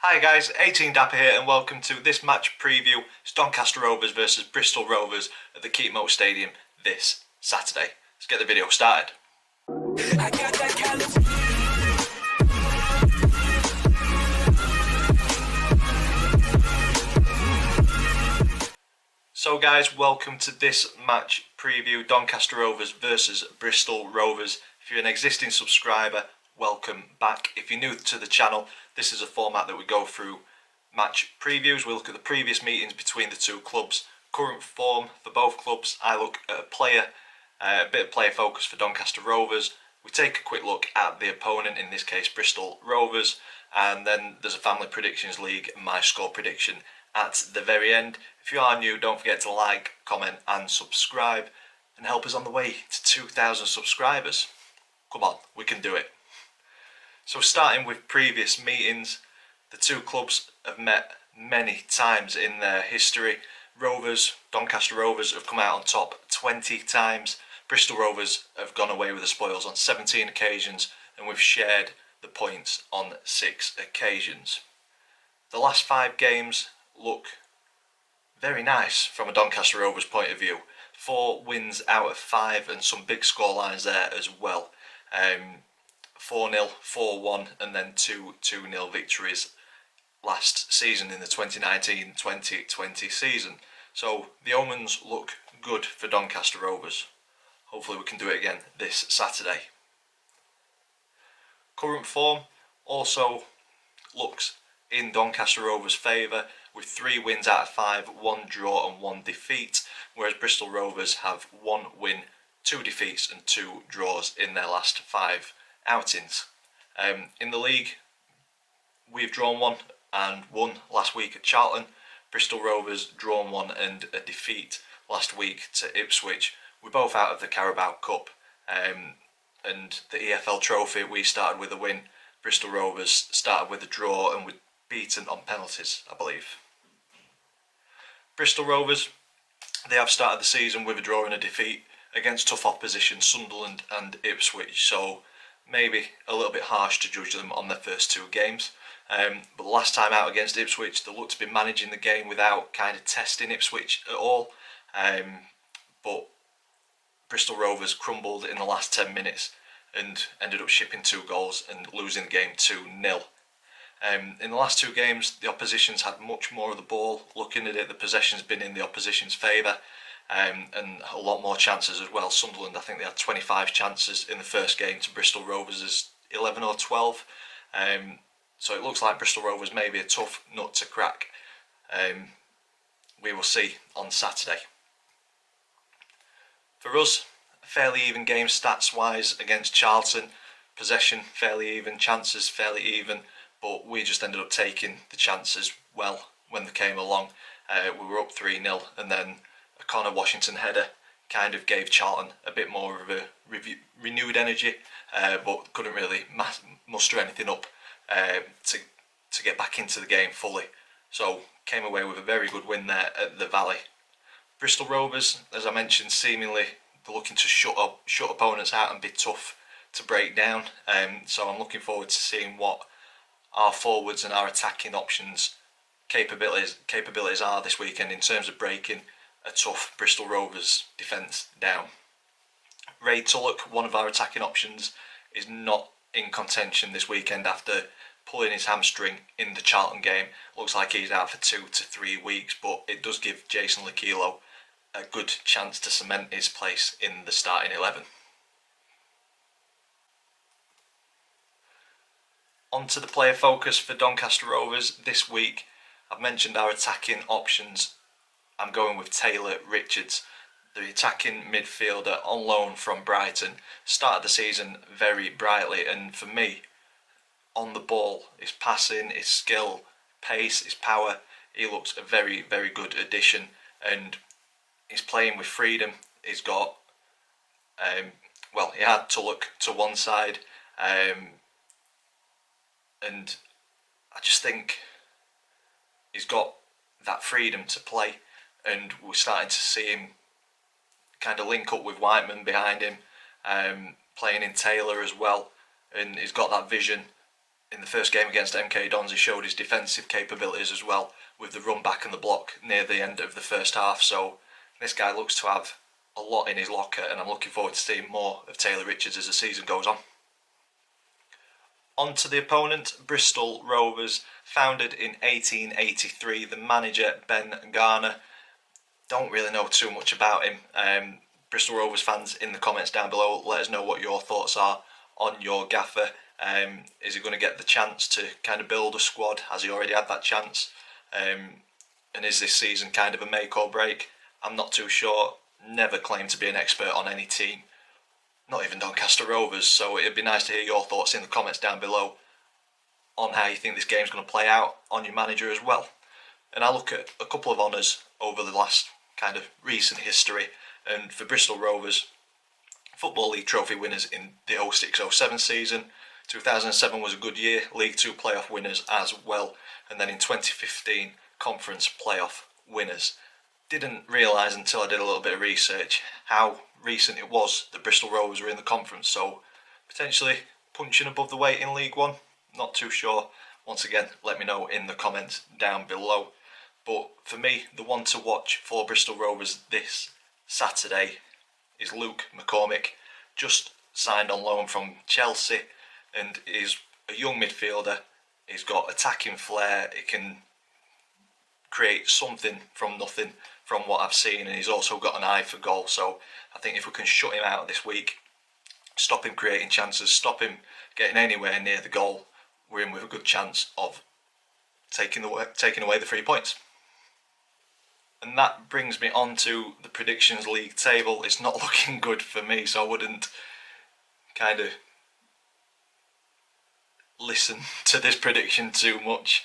Hi guys, 18 Dapper here and welcome to this match preview. It's Doncaster Rovers versus Bristol Rovers at the Keepmoat Stadium this Saturday. Let's get the video started. So guys, welcome to this match preview, Doncaster Rovers versus Bristol Rovers. If you're an existing subscriber, welcome back. If you're new to the channel, this is a format that we go through match previews. We look at the previous meetings between the two clubs, current form for both clubs. I look at a bit of player focus for Doncaster Rovers. We take a quick look at the opponent, in this case Bristol Rovers, and then there's a Family Predictions League and my score prediction at the very end. If you are new, don't forget to like, comment and subscribe and help us on the way to 2,000 subscribers. Come on, we can do it. So starting with previous meetings, the two clubs have met many times in their history. Doncaster Rovers have come out on top 20 times. Bristol Rovers have gone away with the spoils on 17 occasions, and we've shared the points on 6 occasions. The last 5 games look very nice from a Doncaster Rovers point of view. 4 wins out of 5 and some big score lines there as well. 4-0, 4-1 and then 2-0 victories last season in the 2019-2020 season. So the omens look good for Doncaster Rovers. Hopefully we can do it again this Saturday. Current form also looks in Doncaster Rovers' favour, with 3 wins out of 5, 1 draw and 1 defeat, whereas Bristol Rovers have 1 win, 2 defeats and 2 draws in their last 5 outings. In the league, we've drawn 1 and won last week at Charlton. Bristol Rovers drawn 1 and a defeat last week to Ipswich. We're both out of the Carabao Cup, and the EFL Trophy we started with a win. Bristol Rovers started with a draw and were beaten on penalties, I believe. Bristol Rovers, they have started the season with a draw and a defeat against tough opposition Sunderland and Ipswich, so maybe a little bit harsh to judge them on their first 2 games. But the last time out against Ipswich, they looked to be managing the game without kind of testing Ipswich at all. But Bristol Rovers crumbled in the last 10 minutes and ended up shipping 2 goals and losing the game 2-0. In the last 2 games, the opposition's had much more of the ball. Looking at it, the possession's been in the opposition's favour, and a lot more chances as well. Sunderland, I think they had 25 chances in the first game to Bristol Rovers' 11 or 12. So it looks like Bristol Rovers may be a tough nut to crack. We will see on Saturday. For us, a fairly even game stats wise against Charlton. Possession fairly even, chances fairly even, but we just ended up taking the chances well when they came along. We were up 3-0 and then a Connor Washington header kind of gave Charlton a bit more of a renewed energy, but couldn't really muster anything up to get back into the game fully. So came away with a very good win there at the Valley. Bristol Rovers, as I mentioned, seemingly they're looking to shut opponents out and be tough to break down. So I'm looking forward to seeing what our forwards and our attacking options capabilities are this weekend in terms of breaking a tough Bristol Rovers defence down. Ray Tulloch, one of our attacking options, is not in contention this weekend after pulling his hamstring in the Charlton game. Looks like he's out for 2 to 3 weeks, but it does give Jason Lakilo a good chance to cement his place in the starting 11. On to the player focus for Doncaster Rovers this week. I've mentioned our attacking options. I'm going with Taylor Richards, the attacking midfielder on loan from Brighton. Started the season very brightly, and for me, on the ball, his passing, his skill, pace, his power, he looks a very, very good addition, and he's playing with freedom. He's got, he had Tulloch to one side, and I just think he's got that freedom to play, and we're starting to see him kind of link up with Whiteman behind him, playing in Taylor as well, and he's got that vision in the first game against MK Dons, he showed his defensive capabilities as well, with the run back and the block near the end of the first half. So this guy looks to have a lot in his locker, and I'm looking forward to seeing more of Taylor Richards as the season goes on. On to the opponent, Bristol Rovers, founded in 1883. The manager, Ben Garner. Don't really know too much about him. Bristol Rovers fans, in the comments down below, let us know what your thoughts are on your gaffer. Is he going to get the chance to kind of build a squad? Has he already had that chance? And is this season kind of a make or break? I'm not too sure. Never claimed to be an expert on any team, not even Doncaster Rovers, so it'd be nice to hear your thoughts in the comments down below on how you think this game's going to play out, on your manager as well. And I look at a couple of honours over the last kind of recent history, and for Bristol Rovers, Football League trophy winners in the 06-07 season. 2007 was a good year, League 2 playoff winners as well, and then in 2015, conference playoff winners. Didn't realise until I did a little bit of research how recent it was that Bristol Rovers were in the conference, so potentially punching above the weight in League 1, not too sure. Once again, let me know in the comments down below. But for me, the one to watch for Bristol Rovers this Saturday is Luke McCormick, just signed on loan from Chelsea, and is a young midfielder. He's got attacking flair, he can create something from nothing from what I've seen, and he's also got an eye for goal. So I think if we can shut him out this week, stop him creating chances, stop him getting anywhere near the goal, we're in with a good chance of taking away the 3 points. And that brings me on to the predictions league table. It's not looking good for me, so I wouldn't kind of listen to this prediction too much.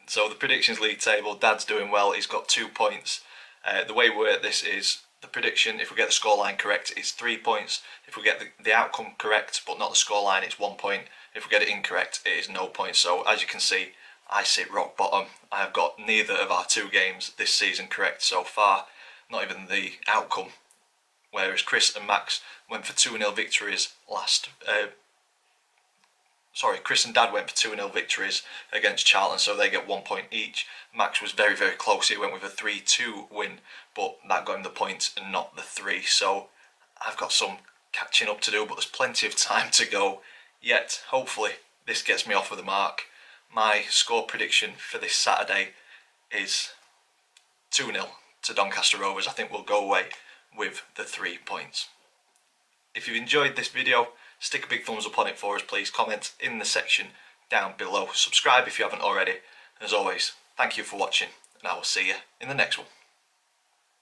So the predictions league table, Dad's doing well, he's got 2 points. The way we work this is the prediction, if we get the scoreline correct, it's 3 points. If we get the outcome correct but not the scoreline, it's 1 point. If we get it incorrect, it is no point. So as you can see, I sit rock bottom. I have got neither of our 2 games this season correct so far, not even the outcome, whereas Chris and Max went for 2-0 victories Chris and Dad went for 2-0 victories against Charlton, so they get 1 point each. Max was very, very close. He went with a 3-2 win, but that got him the points and not the 3. So I've got some catching up to do, but there's plenty of time to go yet. Hopefully this gets me off of the mark. My score prediction for this Saturday is 2-0 to Doncaster Rovers. I think we'll go away with the 3 points. If you've enjoyed this video, stick a big thumbs up on it for us, please. Comment in the section down below. Subscribe if you haven't already. As always, thank you for watching, and I will see you in the next one.